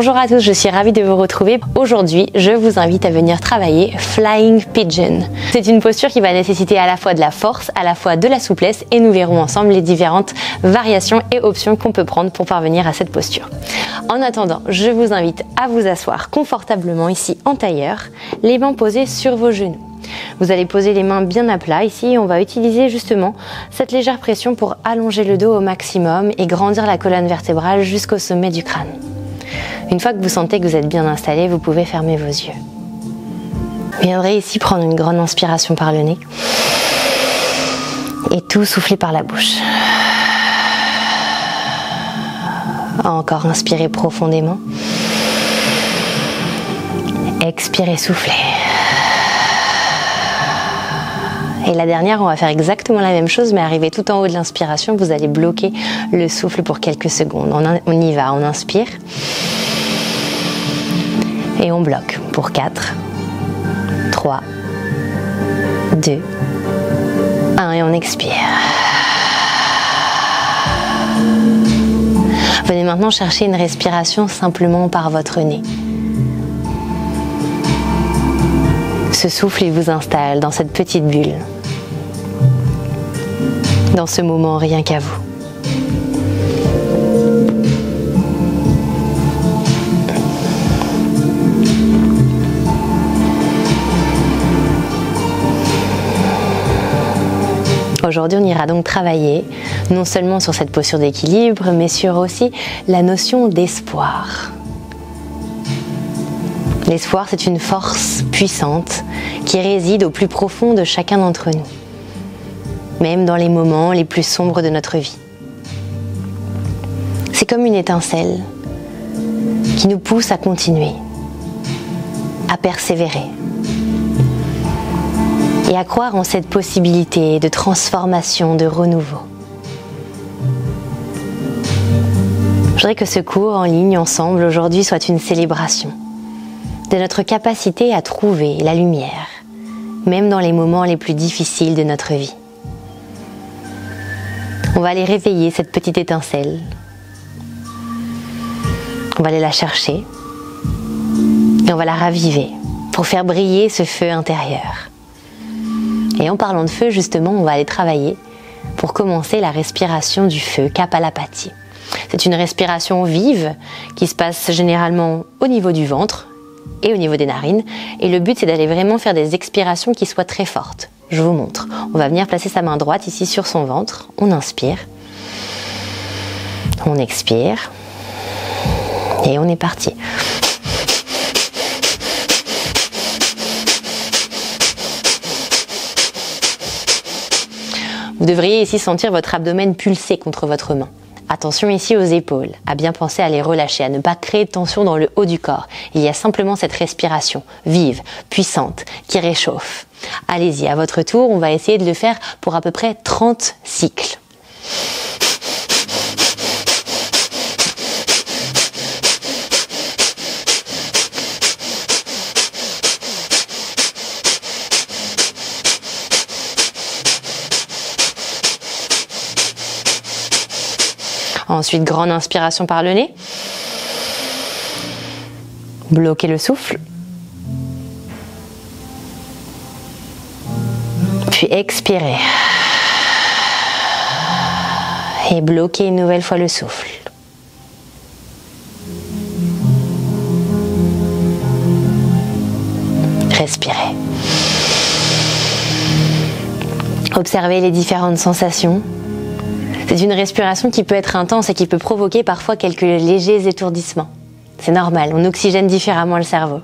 Bonjour à tous, je suis ravie de vous retrouver. Aujourd'hui, je vous invite à venir travailler Flying Pigeon. C'est une posture qui va nécessiter à la fois de la force, à la fois de la souplesse et nous verrons ensemble les différentes variations et options qu'on peut prendre pour parvenir à cette posture. En attendant, je vous invite à vous asseoir confortablement ici en tailleur, les mains posées sur vos genoux. Vous allez poser les mains bien à plat ici et on va utiliser justement cette légère pression pour allonger le dos au maximum et grandir la colonne vertébrale jusqu'au sommet du crâne. Une fois que vous sentez que vous êtes bien installé, vous pouvez fermer vos yeux. Vous viendrez ici prendre une grande inspiration par le nez et tout souffler par la bouche. Encore inspirez profondément. Expirez, soufflez. Et la dernière, on va faire exactement la même chose, mais arrivé tout en haut de l'inspiration, vous allez bloquer le souffle pour quelques secondes. On y va, on inspire. Et on bloque pour 4, 3, 2, 1 et on expire. Venez maintenant chercher une respiration simplement par votre nez. Ce souffle, il vous installe dans cette petite bulle. Dans ce moment, rien qu'à vous. Aujourd'hui, on ira donc travailler non seulement sur cette posture d'équilibre, mais sur aussi la notion d'espoir. L'espoir, c'est une force puissante qui réside au plus profond de chacun d'entre nous, même dans les moments les plus sombres de notre vie. C'est comme une étincelle qui nous pousse à continuer, à persévérer et à croire en cette possibilité de transformation, de renouveau. Je voudrais que ce cours en ligne ensemble aujourd'hui soit une célébration de notre capacité à trouver la lumière, même dans les moments les plus difficiles de notre vie. On va aller réveiller cette petite étincelle. On va aller la chercher et on va la raviver pour faire briller ce feu intérieur. Et en parlant de feu, justement, on va aller travailler pour commencer la respiration du feu, Kapalabhati. C'est une respiration vive qui se passe généralement au niveau du ventre et au niveau des narines. Et le but, c'est d'aller vraiment faire des expirations qui soient très fortes. Je vous montre. On va venir placer sa main droite ici sur son ventre. On inspire. On expire. Et on est parti. Vous devriez ici sentir votre abdomen pulser contre votre main. Attention ici aux épaules, à bien penser à les relâcher, à ne pas créer de tension dans le haut du corps. Il y a simplement cette respiration vive, puissante, qui réchauffe. Allez-y, à votre tour, on va essayer de le faire pour à peu près 30 cycles. Ensuite, grande inspiration par le nez. Bloquez le souffle. Puis expirez. Et bloquez une nouvelle fois le souffle. Respirez. Observez les différentes sensations. C'est une respiration qui peut être intense et qui peut provoquer parfois quelques légers étourdissements. C'est normal, on oxygène différemment le cerveau.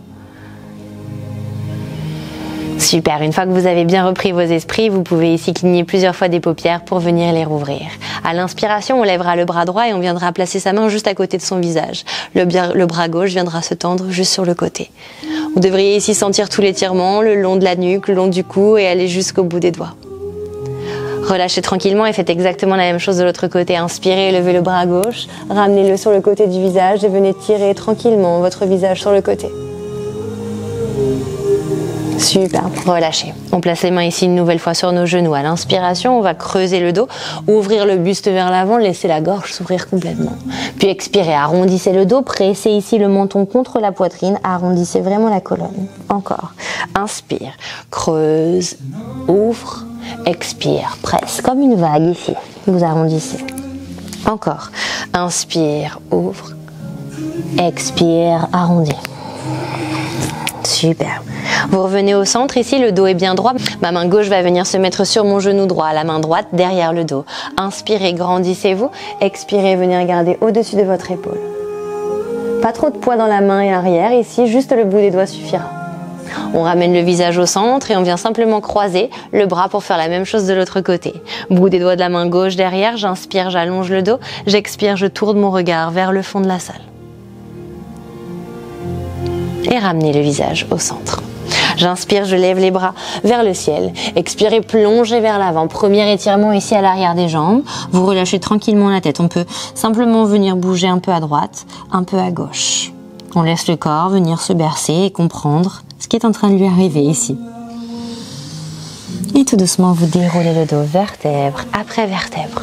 Super, une fois que vous avez bien repris vos esprits, vous pouvez ici cligner plusieurs fois des paupières pour venir les rouvrir. À l'inspiration, on lèvera le bras droit et on viendra placer sa main juste à côté de son visage. Le bras gauche viendra se tendre juste sur le côté. Vous devriez ici sentir tout l'étirement le long de la nuque, le long du cou et aller jusqu'au bout des doigts. Relâchez tranquillement et faites exactement la même chose de l'autre côté. Inspirez, levez le bras gauche, ramenez-le sur le côté du visage et venez tirer tranquillement votre visage sur le côté. Super, relâchez. On place les mains ici une nouvelle fois sur nos genoux. À l'inspiration, on va creuser le dos, ouvrir le buste vers l'avant, laisser la gorge s'ouvrir complètement. Puis expirez, arrondissez le dos, pressez ici le menton contre la poitrine, arrondissez vraiment la colonne. Encore. Inspire, creuse, ouvre, expire, presse, comme une vague ici. Vous arrondissez. Encore. Inspire, ouvre, expire, arrondis. Super. Vous revenez au centre, ici le dos est bien droit. Ma main gauche va venir se mettre sur mon genou droit, la main droite derrière le dos. Inspirez, grandissez-vous. Expirez, venez regarder au-dessus de votre épaule. Pas trop de poids dans la main et arrière, ici juste le bout des doigts suffira. On ramène le visage au centre et on vient simplement croiser le bras pour faire la même chose de l'autre côté. Bout des doigts de la main gauche derrière, j'inspire, j'allonge le dos. J'expire, je tourne mon regard vers le fond de la salle. Et ramenez le visage au centre. J'inspire, je lève les bras vers le ciel. Expirez, plongez vers l'avant. Premier étirement ici à l'arrière des jambes. Vous relâchez tranquillement la tête. On peut simplement venir bouger un peu à droite, un peu à gauche. On laisse le corps venir se bercer et comprendre ce qui est en train de lui arriver ici. Et tout doucement, vous déroulez le dos vertèbre après vertèbre.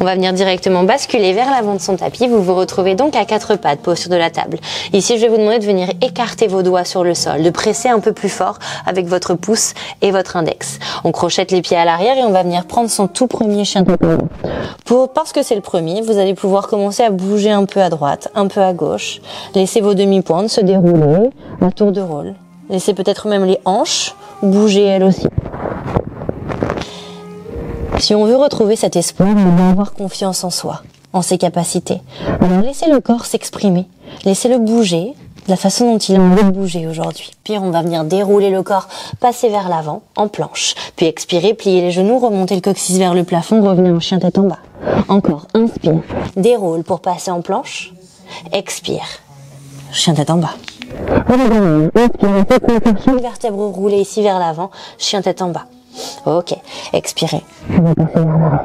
On va venir directement basculer vers l'avant de son tapis. Vous vous retrouvez donc à quatre pattes, posture de la table. Ici, je vais vous demander de venir écarter vos doigts sur le sol, de presser un peu plus fort avec votre pouce et votre index. On crochette les pieds à l'arrière et on va venir prendre son tout premier chien de tête. Parce que c'est le premier, vous allez pouvoir commencer à bouger un peu à droite, un peu à gauche. Laissez vos demi-pointes se dérouler à tour de rôle. Laissez peut-être même les hanches bouger elles aussi. Si on veut retrouver cet espoir, on doit avoir confiance en soi, en ses capacités. Alors laissez le corps s'exprimer, laissez-le bouger de la façon dont il a envie de bouger aujourd'hui. Puis on va venir dérouler le corps, passer vers l'avant, en planche. Puis expirer, plier les genoux, remonter le coccyx vers le plafond, revenir en chien tête en bas. Encore, inspire, déroule pour passer en planche, expire, chien tête en bas. Inspire, chaque vertèbre roulée ici vers l'avant, chien tête en bas. Ok, expirez. On va passer vers l'arrière.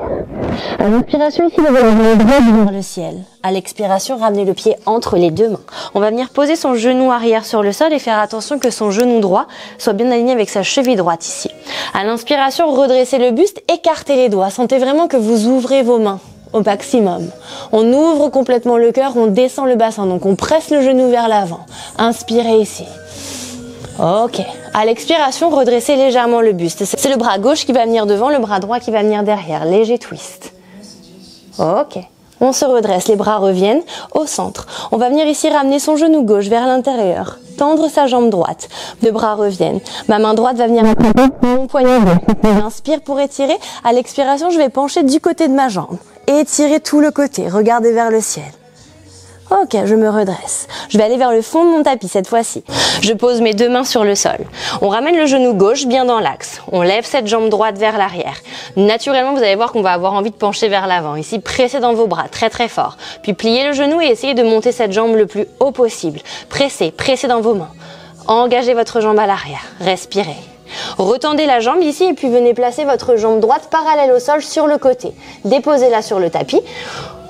À l'inspiration, ici, vous allez le bras vers le ciel. À l'expiration, ramenez le pied entre les deux mains. On va venir poser son genou arrière sur le sol et faire attention que son genou droit soit bien aligné avec sa cheville droite ici. À l'inspiration, redressez le buste, écartez les doigts. Sentez vraiment que vous ouvrez vos mains au maximum. On ouvre complètement le cœur, on descend le bassin. Donc on presse le genou vers l'avant. Inspirez ici. Ok. À l'expiration, redressez légèrement le buste. C'est le bras gauche qui va venir devant, le bras droit qui va venir derrière. Léger twist. Ok. On se redresse, les bras reviennent au centre. On va venir ici ramener son genou gauche vers l'intérieur. Tendre sa jambe droite. Deux bras reviennent. Ma main droite va venir attraper mon poignet gauche. J'inspire pour étirer. À l'expiration, je vais pencher du côté de ma jambe. Et étirer tout le côté. Regardez vers le ciel. Ok, je me redresse. Je vais aller vers le fond de mon tapis cette fois-ci. Je pose mes deux mains sur le sol. On ramène le genou gauche bien dans l'axe. On lève cette jambe droite vers l'arrière. Naturellement, vous allez voir qu'on va avoir envie de pencher vers l'avant. Ici, pressez dans vos bras très très fort. Puis pliez le genou et essayez de monter cette jambe le plus haut possible. Pressez, pressez dans vos mains. Engagez votre jambe à l'arrière. Respirez. Retendez la jambe ici et puis venez placer votre jambe droite parallèle au sol sur le côté. Déposez-la sur le tapis.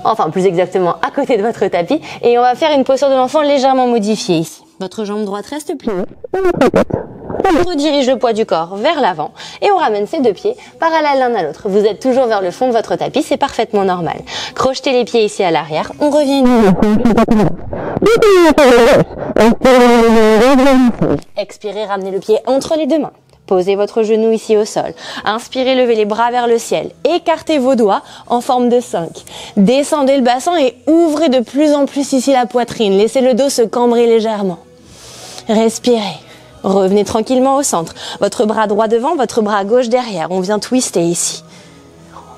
Enfin, plus exactement à côté de votre tapis. Et on va faire une posture de l'enfant légèrement modifiée ici. Votre jambe droite reste pliée. On redirige le poids du corps vers l'avant. Et on ramène ces deux pieds parallèles l'un à l'autre. Vous êtes toujours vers le fond de votre tapis, c'est parfaitement normal. Crochetez les pieds ici à l'arrière. On revient. Expirez, ramenez le pied entre les deux mains. Posez votre genou ici au sol. Inspirez, levez les bras vers le ciel. Écartez vos doigts en forme de 5. Descendez le bassin et ouvrez de plus en plus ici la poitrine. Laissez le dos se cambrer légèrement. Respirez. Revenez tranquillement au centre. Votre bras droit devant, votre bras gauche derrière. On vient twister ici.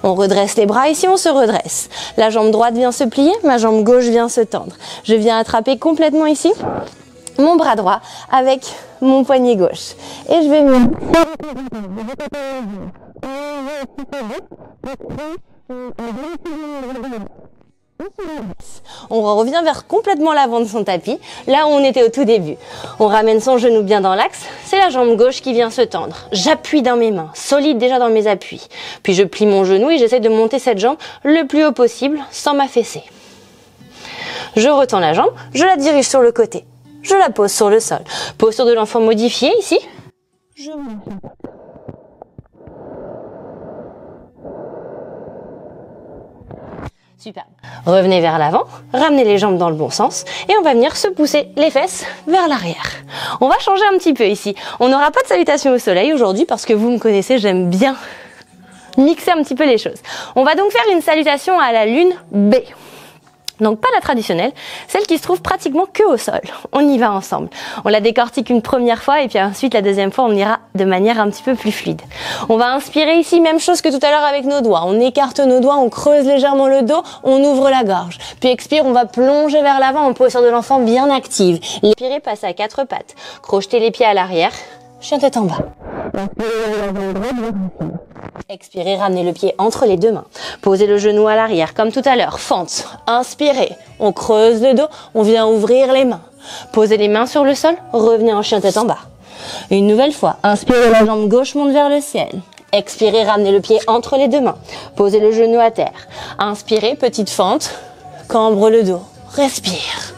On redresse les bras, ici on se redresse. La jambe droite vient se plier, ma jambe gauche vient se tendre. Je viens attraper complètement ici mon bras droit avec mon poignet gauche. Et je vais venir. On revient vers complètement l'avant de son tapis, là où on était au tout début. On ramène son genou bien dans l'axe, c'est la jambe gauche qui vient se tendre. J'appuie dans mes mains, solide déjà dans mes appuis. Puis je plie mon genou et j'essaie de monter cette jambe le plus haut possible sans m'affaisser. Je retends la jambe, je la dirige sur le côté. Je la pose sur le sol. Posture de l'enfant modifiée ici. je relâche. Super. Revenez vers l'avant, ramenez les jambes dans le bon sens et on va venir se pousser les fesses vers l'arrière. On va changer un petit peu ici. On n'aura pas de salutation au soleil aujourd'hui parce que vous me connaissez, j'aime bien mixer un petit peu les choses. On va donc faire une salutation à la lune B. Donc pas la traditionnelle, celle qui se trouve pratiquement que au sol. On y va ensemble. On la décortique une première fois et puis ensuite la deuxième fois on ira de manière un petit peu plus fluide. On va inspirer ici, même chose que tout à l'heure avec nos doigts. On écarte nos doigts, on creuse légèrement le dos, on ouvre la gorge. Puis expire, on va plonger vers l'avant en posture de l'enfant bien active. L'expirer, passe à quatre pattes. Crochetez les pieds à l'arrière, chien tête en bas. Expirez, ramenez le pied entre les deux mains. Posez le genou à l'arrière, comme tout à l'heure. Fente. Inspirez. On creuse le dos. On vient ouvrir les mains. Posez les mains sur le sol. Revenez en chien tête en bas. Une nouvelle fois. Inspirez, la jambe gauche monte vers le ciel. Expirez, ramenez le pied entre les deux mains. Posez le genou à terre. Inspirez, petite fente. Cambre le dos. Respire.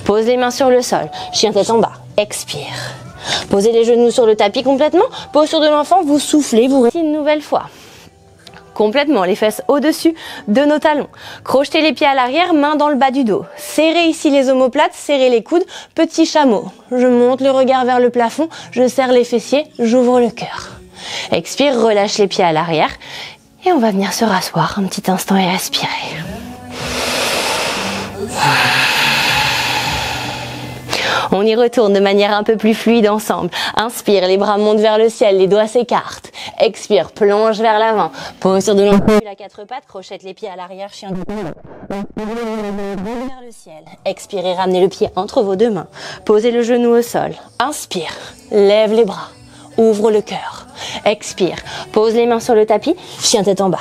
Pose les mains sur le sol. Chien tête en bas. Expire. Posez les genoux sur le tapis complètement. Posture de l'enfant, vous soufflez, vous restez une nouvelle fois. Complètement, les fesses au-dessus de nos talons. Crochetez les pieds à l'arrière, mains dans le bas du dos. Serrez ici les omoplates, serrez les coudes, petit chameau. Je monte le regard vers le plafond, je serre les fessiers, j'ouvre le cœur. Expire, relâche les pieds à l'arrière. Et on va venir se rasseoir un petit instant et respirer. On y retourne de manière un peu plus fluide ensemble. Inspire, les bras montent vers le ciel, les doigts s'écartent. Expire, plonge vers l'avant. Posture de l'enfant à quatre pattes, crochette les pieds à l'arrière, chien de vers le ciel. Expirez, ramenez le pied entre vos deux mains. Posez le genou au sol. Inspire, lève les bras. Ouvre le cœur. Expire, pose les mains sur le tapis, chien tête en bas.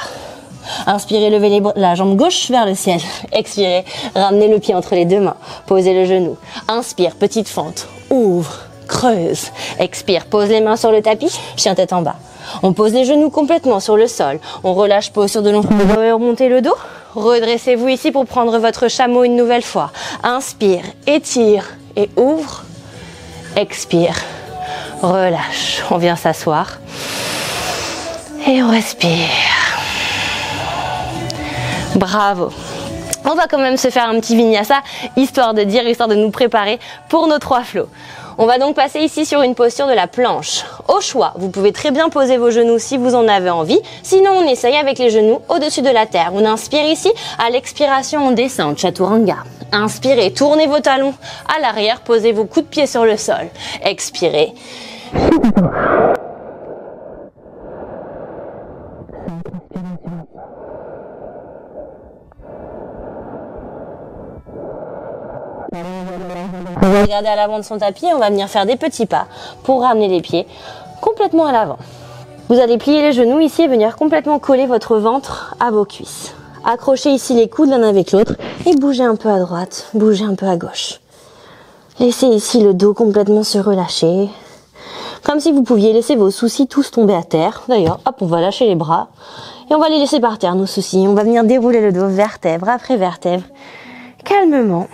Inspirez, levez la jambe gauche vers le ciel. Expirez, ramenez le pied entre les deux mains. Posez le genou. Inspire, petite fente. Ouvre, creuse. Expire, pose les mains sur le tapis, chien tête en bas. On pose les genoux complètement sur le sol. On relâche posture de l'enfant. Remontez le dos. Redressez-vous ici pour prendre votre chameau une nouvelle fois. Inspire, étire et ouvre. Expire, relâche. On vient s'asseoir. Et on respire. Bravo. On va quand même se faire un petit vinyasa, histoire de nous préparer pour nos 3 flots. On va donc passer ici sur une posture de la planche. Au choix, vous pouvez très bien poser vos genoux si vous en avez envie. Sinon, on essaye avec les genoux au-dessus de la terre. On inspire ici. À l'expiration, on descend. Chaturanga. Inspirez, tournez vos talons à l'arrière. Posez vos coups de pied sur le sol. Expirez. Regardez à l'avant de son tapis, on va venir faire des petits pas pour ramener les pieds complètement à l'avant. Vous allez plier les genoux ici et venir complètement coller votre ventre à vos cuisses. Accrochez ici les coudes l'un avec l'autre et bougez un peu à droite, bougez un peu à gauche. Laissez ici le dos complètement se relâcher. Comme si vous pouviez laisser vos soucis tous tomber à terre. D'ailleurs, hop, on va lâcher les bras et on va les laisser par terre, nos soucis. On va venir dérouler le dos vertèbre après vertèbre, calmement.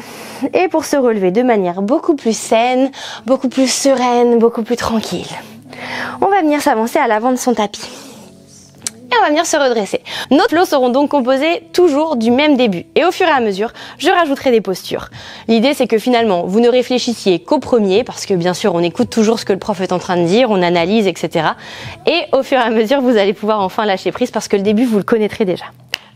Et pour se relever de manière beaucoup plus saine, beaucoup plus sereine, beaucoup plus tranquille. On va venir s'avancer à l'avant de son tapis. Et on va venir se redresser. Nos flots seront donc composés toujours du même début. Et au fur et à mesure, je rajouterai des postures. L'idée, c'est que finalement, vous ne réfléchissiez qu'au premier, parce que bien sûr, on écoute toujours ce que le prof est en train de dire, on analyse, etc. Et au fur et à mesure, vous allez pouvoir enfin lâcher prise, parce que le début, vous le connaîtrez déjà.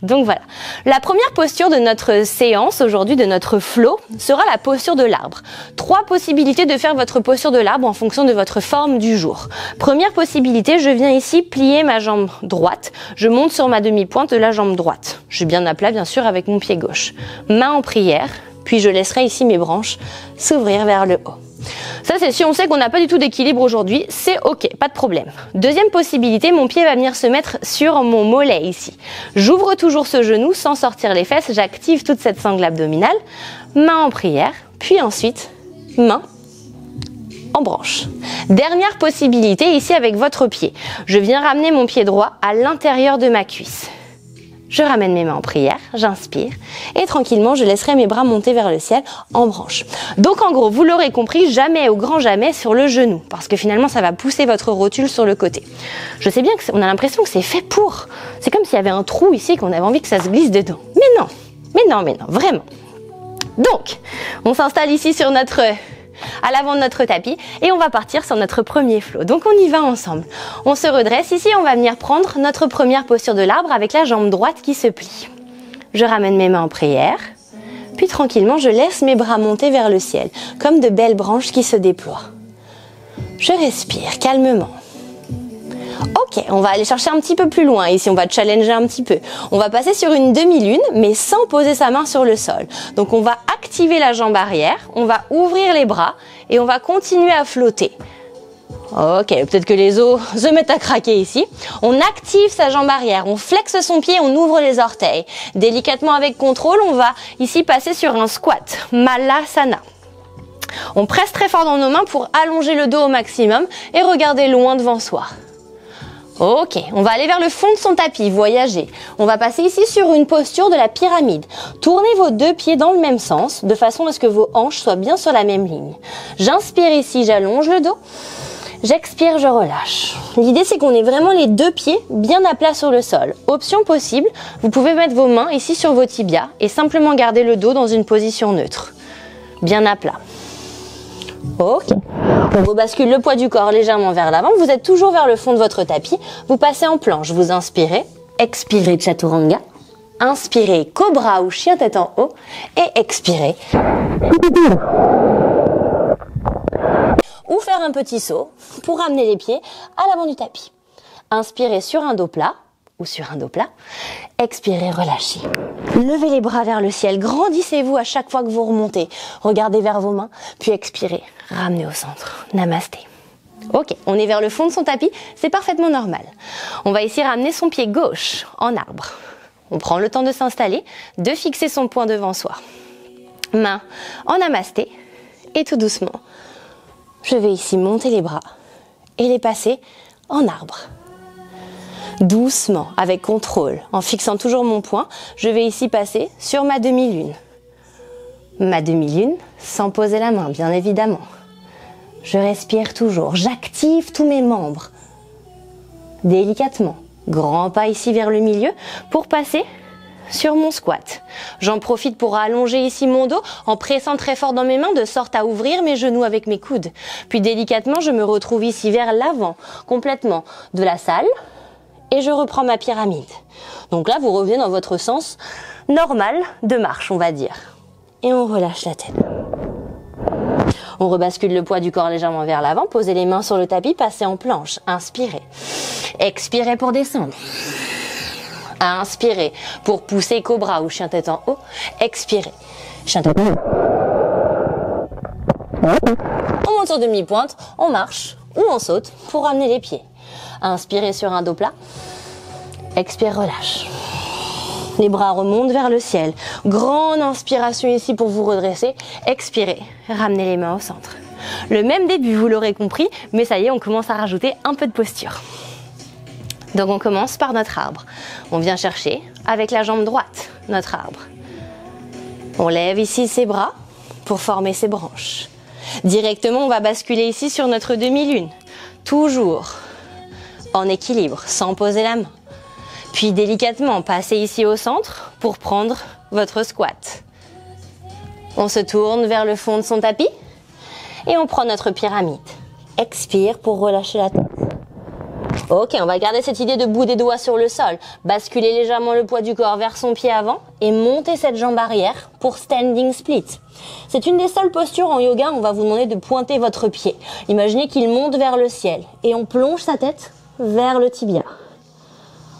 Donc voilà, la première posture de notre séance aujourd'hui, de notre flow, sera la posture de l'arbre. 3 possibilités de faire votre posture de l'arbre en fonction de votre forme du jour. Première possibilité, je viens ici plier ma jambe droite. Je monte sur ma demi-pointe de la jambe droite. Je suis bien à plat, bien sûr, avec mon pied gauche. Main en prière, puis je laisserai ici mes branches s'ouvrir vers le haut. Ça, c'est si on sait qu'on n'a pas du tout d'équilibre aujourd'hui, c'est ok, pas de problème. Deuxième possibilité, mon pied va venir se mettre sur mon mollet ici. J'ouvre toujours ce genou sans sortir les fesses, j'active toute cette sangle abdominale, main en prière, puis ensuite, main en branche. Dernière possibilité, ici avec votre pied. Je viens ramener mon pied droit à l'intérieur de ma cuisse. Je ramène mes mains en prière, j'inspire et tranquillement je laisserai mes bras monter vers le ciel en branche. Donc en gros, vous l'aurez compris, jamais au grand jamais sur le genou parce que finalement ça va pousser votre rotule sur le côté. Je sais bien qu'on a l'impression que c'est fait pour. C'est comme s'il y avait un trou ici qu'on avait envie que ça se glisse dedans. Mais non, vraiment. Donc, on s'installe ici sur à l'avant de notre tapis et on va partir sur notre premier flow. Donc on y va ensemble. On se redresse ici, on va venir prendre notre première posture de l'arbre avec la jambe droite qui se plie. Je ramène mes mains en prière, puis tranquillement je laisse mes bras monter vers le ciel, comme de belles branches qui se déploient. Je respire calmement. Ok, on va aller chercher un petit peu plus loin. Ici, on va challenger un petit peu. On va passer sur une demi-lune, mais sans poser sa main sur le sol. Donc, on va activer la jambe arrière, on va ouvrir les bras et on va continuer à flotter. Ok, peut-être que les os se mettent à craquer ici. On active sa jambe arrière, on flexe son pied, on ouvre les orteils. Délicatement avec contrôle, on va ici passer sur un squat, Malasana. On presse très fort dans nos mains pour allonger le dos au maximum et regarder loin devant soi. Ok, on va aller vers le fond de son tapis, voyager. On va passer ici sur une posture de la pyramide. Tournez vos deux pieds dans le même sens, de façon à ce que vos hanches soient bien sur la même ligne. J'inspire ici, j'allonge le dos. J'expire, je relâche. L'idée, c'est qu'on ait vraiment les deux pieds bien à plat sur le sol. Option possible, vous pouvez mettre vos mains ici sur vos tibias et simplement garder le dos dans une position neutre. Bien à plat. Ok. On rebascule le poids du corps légèrement vers l'avant. Vous êtes toujours vers le fond de votre tapis. Vous passez en planche. Vous inspirez. Expirez Chaturanga. Inspirez Cobra ou chien tête en haut. Et expirez. Ou faire un petit saut pour ramener les pieds à l'avant du tapis. Inspirez sur un dos plat ou sur un dos plat. Expirez, relâchez. Levez les bras vers le ciel. Grandissez-vous à chaque fois que vous remontez. Regardez vers vos mains, puis expirez. Ramenez au centre. Namasté. Ok, on est vers le fond de son tapis. C'est parfaitement normal. On va ici ramener son pied gauche en arbre. On prend le temps de s'installer, de fixer son poing devant soi. Main en namasté. Et tout doucement, je vais ici monter les bras et les passer en arbre. Doucement, avec contrôle, en fixant toujours mon poing, je vais ici passer sur ma demi-lune. Ma demi-lune, sans poser la main, bien évidemment. Je respire toujours, j'active tous mes membres. Délicatement, grand pas ici vers le milieu pour passer sur mon squat. J'en profite pour allonger ici mon dos en pressant très fort dans mes mains de sorte à ouvrir mes genoux avec mes coudes. Puis délicatement, je me retrouve ici vers l'avant, complètement de la salle. Et je reprends ma pyramide. Donc là, vous revenez dans votre sens normal de marche, on va dire. Et on relâche la tête. On rebascule le poids du corps légèrement vers l'avant. Posez les mains sur le tapis, passez en planche. Inspirez. Expirez pour descendre. Inspirez pour pousser cobra ou chien tête en haut. Expirez. Chien tête en haut. On monte sur demi-pointe, on marche ou on saute pour ramener les pieds. Inspirez sur un dos plat. Expire, relâche. Les bras remontent vers le ciel. Grande inspiration ici pour vous redresser. Expirez, ramenez les mains au centre. Le même début, vous l'aurez compris, mais ça y est, on commence à rajouter un peu de posture. Donc on commence par notre arbre. On vient chercher avec la jambe droite notre arbre. On lève ici ses bras pour former ses branches. Directement, on va basculer ici sur notre demi-lune. Toujours en équilibre, sans poser la main. Puis délicatement, passez ici au centre pour prendre votre squat. On se tourne vers le fond de son tapis et on prend notre pyramide. Expire pour relâcher la tête. Ok, on va garder cette idée de bout des doigts sur le sol. Basculer légèrement le poids du corps vers son pied avant et monter cette jambe arrière pour standing split. C'est une des seules postures en yoga où on va vous demander de pointer votre pied. Imaginez qu'il monte vers le ciel et on plonge sa tête vers le tibia.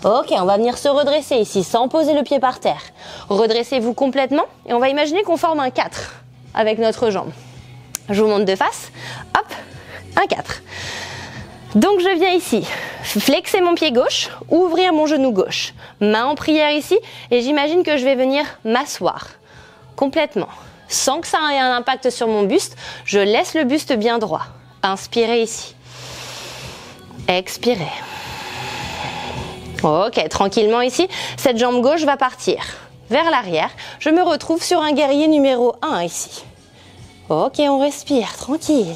Ok, on va venir se redresser ici sans poser le pied par terre. Redressez-vous complètement et on va imaginer qu'on forme un 4 avec notre jambe. Je vous montre de face. Hop, un 4. Donc je viens ici, flexer mon pied gauche, ouvrir mon genou gauche. Main en prière ici et j'imagine que je vais venir m'asseoir complètement. Sans que ça ait un impact sur mon buste, je laisse le buste bien droit. Inspirez ici. Expirez. Ok, tranquillement ici, cette jambe gauche va partir vers l'arrière. Je me retrouve sur un guerrier numéro 1 ici. Ok, on respire, tranquille.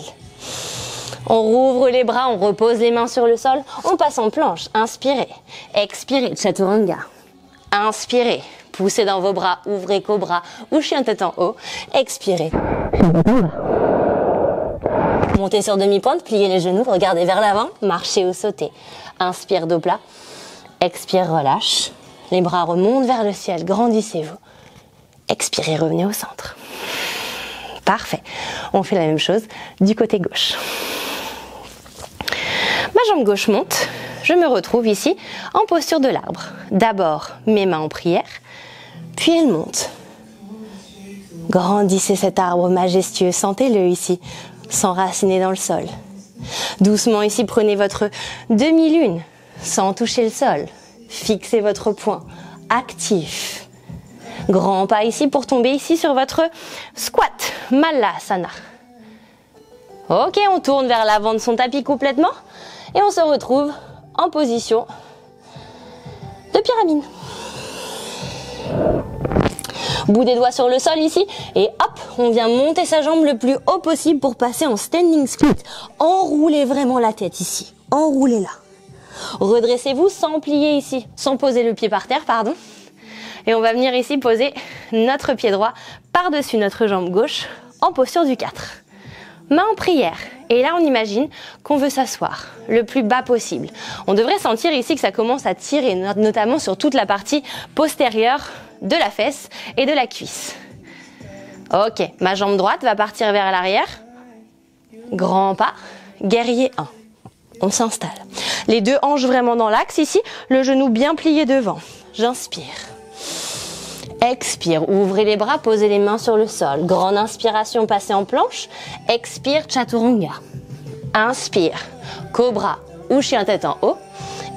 On rouvre les bras, on repose les mains sur le sol, on passe en planche. Inspirez, expirez, chaturanga. Inspirez, poussez dans vos bras, ouvrez cobra ou chien tête en haut. Expirez. Montez sur demi-pointe, pliez les genoux, regardez vers l'avant, marchez ou sautez. Inspire, dos plat. Expire, relâche. Les bras remontent vers le ciel, grandissez-vous. Expirez, revenez au centre. Parfait. On fait la même chose du côté gauche. Ma jambe gauche monte. Je me retrouve ici en posture de l'arbre. D'abord, mes mains en prière, puis elles montent. Grandissez cet arbre majestueux, sentez-le ici, s'enraciner dans le sol. Doucement ici, prenez votre demi-lune, sans toucher le sol. Fixez votre poing, actif. Grand pas ici pour tomber ici sur votre squat, Malasana. Ok, on tourne vers l'avant de son tapis complètement et on se retrouve en position de pyramide. Bout des doigts sur le sol ici et hop, on vient monter sa jambe le plus haut possible pour passer en standing split. Enroulez vraiment la tête ici, enroulez-la. Redressez-vous sans plier ici, sans poser le pied par terre, pardon. Et on va venir ici poser notre pied droit par-dessus notre jambe gauche en posture du 4. Main en prière. Et là, on imagine qu'on veut s'asseoir le plus bas possible. On devrait sentir ici que ça commence à tirer, notamment sur toute la partie postérieure de la fesse et de la cuisse. Ok, ma jambe droite va partir vers l'arrière. Grand pas, guerrier 1. On s'installe. Les deux hanches vraiment dans l'axe ici, le genou bien plié devant. J'inspire. Expire, ouvrez les bras, posez les mains sur le sol. Grande inspiration, passez en planche. Expire, chaturanga. Inspire, cobra ou chien tête en haut.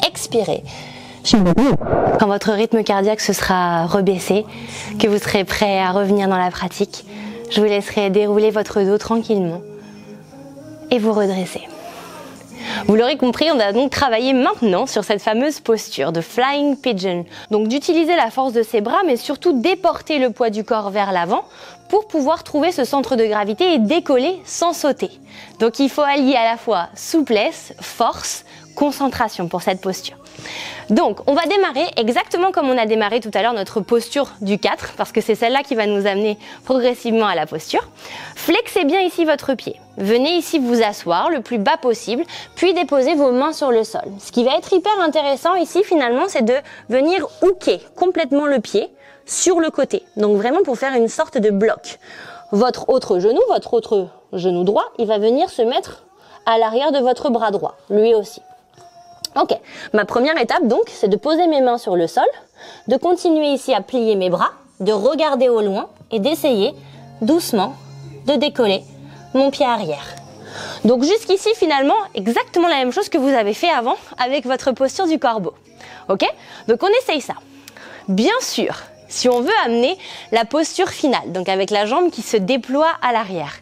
Expirez. Quand votre rythme cardiaque se sera rebaissé, que vous serez prêt à revenir dans la pratique, je vous laisserai dérouler votre dos tranquillement et vous redresser. Vous l'aurez compris, on a donc travaillé maintenant sur cette fameuse posture de Flying Pigeon. Donc d'utiliser la force de ses bras, mais surtout déporter le poids du corps vers l'avant pour pouvoir trouver ce centre de gravité et décoller sans sauter. Donc il faut allier à la fois souplesse, force, concentration pour cette posture. Donc on va démarrer exactement comme on a démarré tout à l'heure notre posture du 4, parce que c'est celle-là qui va nous amener progressivement à la posture. Flexez bien ici votre pied. Venez ici vous asseoir le plus bas possible, puis déposez vos mains sur le sol. Ce qui va être hyper intéressant ici finalement, c'est de venir hooker complètement le pied sur le côté. Donc vraiment pour faire une sorte de bloc. Votre autre genou droit, il va venir se mettre à l'arrière de votre bras droit, lui aussi. Ok, ma première étape donc, c'est de poser mes mains sur le sol, de continuer ici à plier mes bras, de regarder au loin et d'essayer doucement de décoller mon pied arrière. Donc jusqu'ici finalement, exactement la même chose que vous avez fait avant avec votre posture du corbeau. Ok, donc on essaye ça. Bien sûr, si on veut amener la posture finale, donc avec la jambe qui se déploie à l'arrière,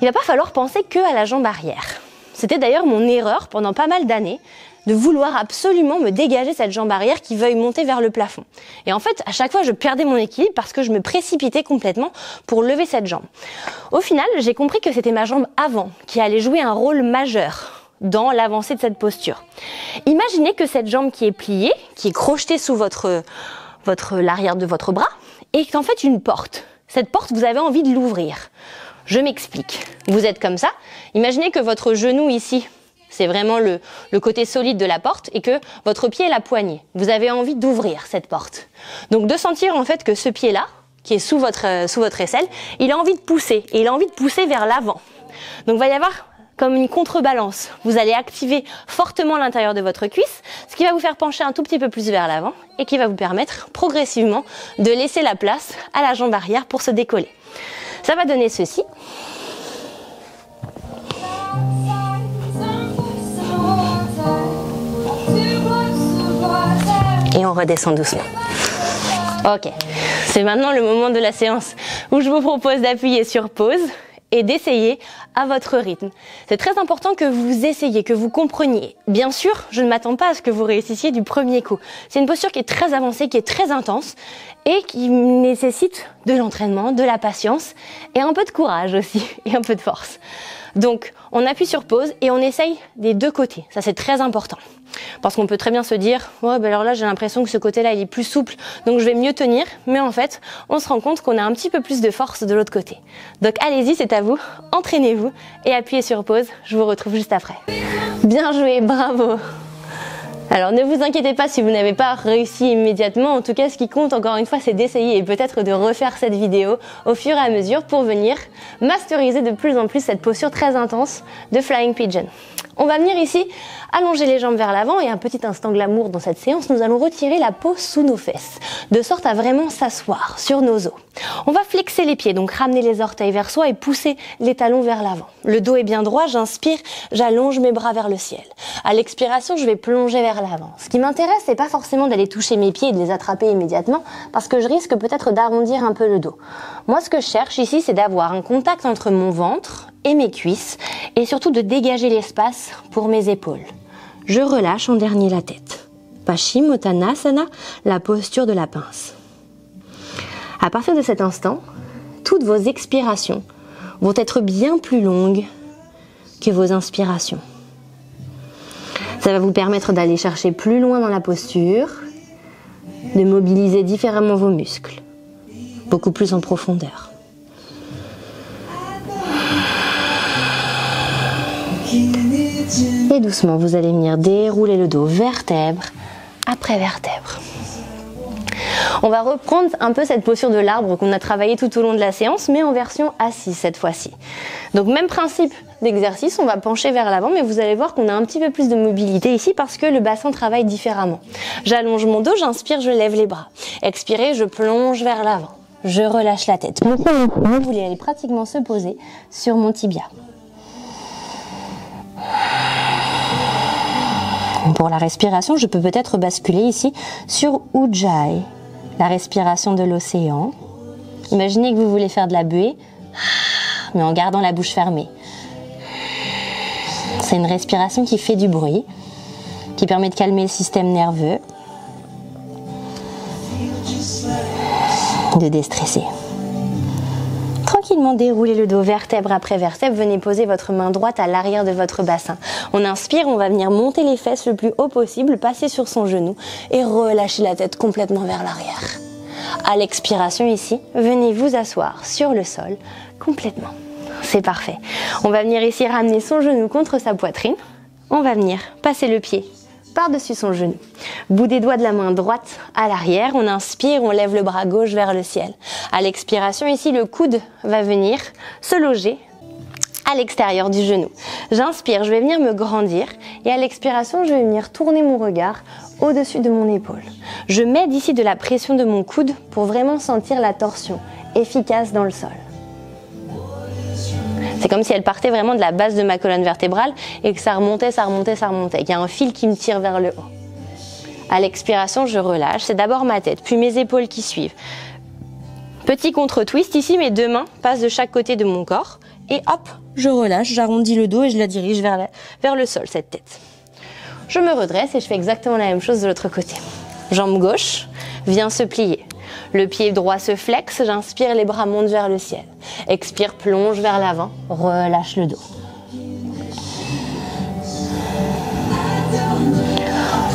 il va pas falloir penser que à la jambe arrière. C'était d'ailleurs mon erreur pendant pas mal d'années de vouloir absolument me dégager cette jambe arrière qui veuille monter vers le plafond. Et en fait, à chaque fois, je perdais mon équilibre parce que je me précipitais complètement pour lever cette jambe. Au final, j'ai compris que c'était ma jambe avant qui allait jouer un rôle majeur dans l'avancée de cette posture. Imaginez que cette jambe qui est pliée, qui est crochetée sous l'arrière de votre bras, est en fait une porte. Cette porte, vous avez envie de l'ouvrir. Je m'explique. Vous êtes comme ça. Imaginez que votre genou ici, c'est vraiment le côté solide de la porte et que votre pied est la poignée. Vous avez envie d'ouvrir cette porte. Donc de sentir en fait que ce pied-là, qui est sous votre aisselle, il a envie de pousser et il a envie de pousser vers l'avant. Donc il va y avoir comme une contrebalance. Vous allez activer fortement l'intérieur de votre cuisse, ce qui va vous faire pencher un tout petit peu plus vers l'avant et qui va vous permettre progressivement de laisser la place à la jambe arrière pour se décoller. Ça va donner ceci. Et on redescend doucement. Ok, c'est maintenant le moment de la séance où je vous propose d'appuyer sur pause et d'essayer à votre rythme. C'est très important que vous essayiez, que vous compreniez. Bien sûr, je ne m'attends pas à ce que vous réussissiez du premier coup. C'est une posture qui est très avancée, qui est très intense et qui nécessite de l'entraînement, de la patience et un peu de courage aussi et un peu de force. Donc, on appuie sur pause et on essaye des deux côtés. Ça, c'est très important. Parce qu'on peut très bien se dire « Ouais, ben alors là, j'ai l'impression que ce côté-là, il est plus souple, donc je vais mieux tenir. » Mais en fait, on se rend compte qu'on a un petit peu plus de force de l'autre côté. Donc, allez-y, c'est à vous. Entraînez-vous et appuyez sur pause. Je vous retrouve juste après. Bien joué, bravo! Alors ne vous inquiétez pas si vous n'avez pas réussi immédiatement, en tout cas ce qui compte encore une fois c'est d'essayer et peut-être de refaire cette vidéo au fur et à mesure pour venir masteriser de plus en plus cette posture très intense de Flying Pigeon. On va venir ici allonger les jambes vers l'avant et un petit instant glamour dans cette séance, nous allons retirer la peau sous nos fesses, de sorte à vraiment s'asseoir sur nos os. On va flexer les pieds, donc ramener les orteils vers soi et pousser les talons vers l'avant. Le dos est bien droit, j'inspire, j'allonge mes bras vers le ciel. À l'expiration, je vais plonger vers l'avant. Ce qui m'intéresse, c'est pas forcément d'aller toucher mes pieds et de les attraper immédiatement, parce que je risque peut-être d'arrondir un peu le dos. Moi, ce que je cherche ici, c'est d'avoir un contact entre mon ventre et mes cuisses, et surtout de dégager l'espace pour mes épaules. Je relâche en dernier la tête. Paschimottanasana, la posture de la pince. À partir de cet instant, toutes vos expirations vont être bien plus longues que vos inspirations. Ça va vous permettre d'aller chercher plus loin dans la posture, de mobiliser différemment vos muscles, beaucoup plus en profondeur. Et doucement, vous allez venir dérouler le dos vertèbre après vertèbre. On va reprendre un peu cette posture de l'arbre qu'on a travaillé tout au long de la séance, mais en version assise cette fois-ci. Donc même principe d'exercice, on va pencher vers l'avant, mais vous allez voir qu'on a un petit peu plus de mobilité ici parce que le bassin travaille différemment. J'allonge mon dos, j'inspire, je lève les bras. Expirez, je plonge vers l'avant. Je relâche la tête. Mon vous allez pratiquement se poser sur mon tibia. Pour la respiration, je peux peut-être basculer ici sur Ujjayi, la respiration de l'océan. Imaginez que vous voulez faire de la buée, mais en gardant la bouche fermée. C'est une respiration qui fait du bruit, qui permet de calmer le système nerveux, de déstresser. Tranquillement déroulez le dos vertèbre après vertèbre, venez poser votre main droite à l'arrière de votre bassin. On inspire, on va venir monter les fesses le plus haut possible, passer sur son genou et relâcher la tête complètement vers l'arrière. À l'expiration ici, venez vous asseoir sur le sol complètement. C'est parfait. On va venir ici ramener son genou contre sa poitrine. On va venir passer le pied par-dessus son genou. Bout des doigts de la main droite à l'arrière. On inspire, on lève le bras gauche vers le ciel. À l'expiration ici, le coude va venir se loger à l'extérieur du genou. J'inspire, je vais venir me grandir et à l'expiration, je vais venir tourner mon regard au-dessus de mon épaule. Je mets d'ici de la pression de mon coude pour vraiment sentir la torsion efficace dans le sol. C'est comme si elle partait vraiment de la base de ma colonne vertébrale et que ça remontait, ça remontait, ça remontait. Il y a un fil qui me tire vers le haut. À l'expiration, je relâche. C'est d'abord ma tête, puis mes épaules qui suivent. Petit contre-twist. Ici, mes deux mains passent de chaque côté de mon corps. Et hop, je relâche, j'arrondis le dos et je la dirige vers le sol, cette tête. Je me redresse et je fais exactement la même chose de l'autre côté. Jambe gauche vient se plier. Le pied droit se flexe, j'inspire, les bras montent vers le ciel. Expire, plonge vers l'avant, relâche le dos.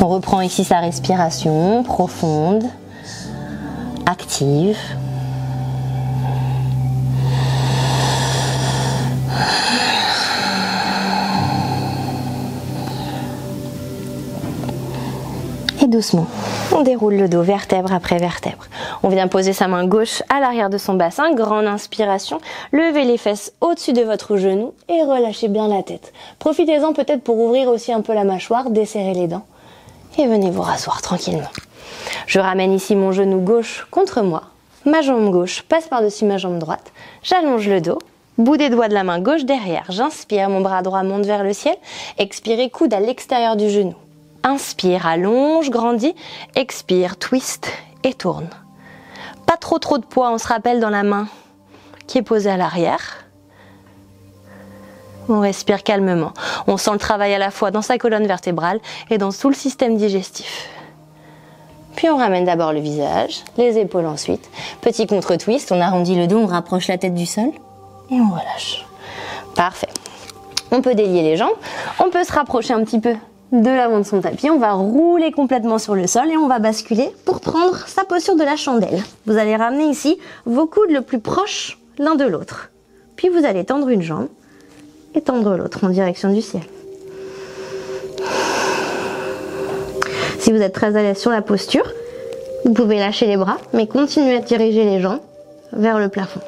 On reprend ici sa respiration profonde, active. Et doucement, on déroule le dos vertèbre après vertèbre. On vient poser sa main gauche à l'arrière de son bassin, grande inspiration, levez les fesses au-dessus de votre genou et relâchez bien la tête. Profitez-en peut-être pour ouvrir aussi un peu la mâchoire, desserrer les dents et venez vous rasseoir tranquillement. Je ramène ici mon genou gauche contre moi, ma jambe gauche passe par-dessus ma jambe droite, j'allonge le dos, bout des doigts de la main gauche derrière, j'inspire, mon bras droit monte vers le ciel, expirez, coude à l'extérieur du genou. Inspire, allonge, grandis, expire, twist et tourne. Pas trop de poids, on se rappelle dans la main qui est posée à l'arrière. On respire calmement. On sent le travail à la fois dans sa colonne vertébrale et dans tout le système digestif. Puis on ramène d'abord le visage, les épaules ensuite. Petit contre-twist, on arrondit le dos, on rapproche la tête du sol et on relâche. Parfait. On peut délier les jambes, on peut se rapprocher un petit peu de l'avant de son tapis, on va rouler complètement sur le sol et on va basculer pour prendre sa posture de la chandelle. Vous allez ramener ici vos coudes le plus proches l'un de l'autre. Puis vous allez tendre une jambe et tendre l'autre en direction du ciel. Si vous êtes très à l'aise sur la posture, vous pouvez lâcher les bras, mais continuez à diriger les jambes vers le plafond.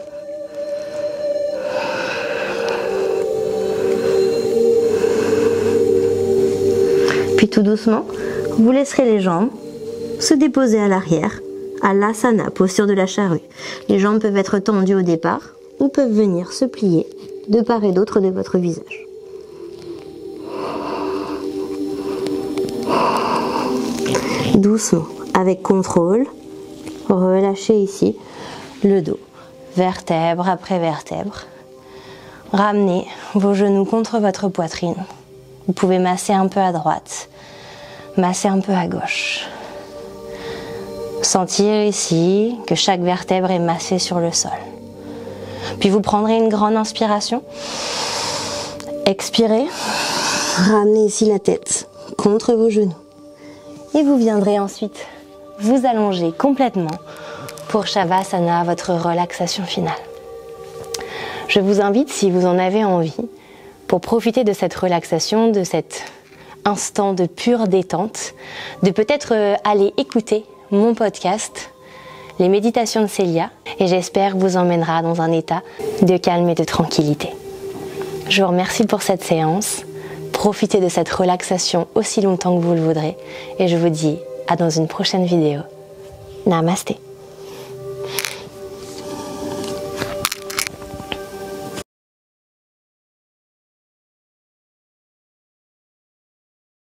Puis tout doucement, vous laisserez les jambes se déposer à l'arrière, à l'asana, posture de la charrue. Les jambes peuvent être tendues au départ ou peuvent venir se plier de part et d'autre de votre visage. Doucement, avec contrôle, relâchez ici le dos, vertèbre après vertèbre. Ramenez vos genoux contre votre poitrine. Vous pouvez masser un peu à droite, masser un peu à gauche. Sentir ici que chaque vertèbre est massée sur le sol. Puis vous prendrez une grande inspiration. Expirez. Ramenez ici la tête contre vos genoux. Et vous viendrez ensuite vous allonger complètement pour Shavasana, votre relaxation finale. Je vous invite, si vous en avez envie, pour profiter de cette relaxation, de cet instant de pure détente, de peut-être aller écouter mon podcast, les méditations de Célia, et j'espère vous emmènera dans un état de calme et de tranquillité. Je vous remercie pour cette séance, profitez de cette relaxation aussi longtemps que vous le voudrez, et je vous dis à dans une prochaine vidéo. Namasté.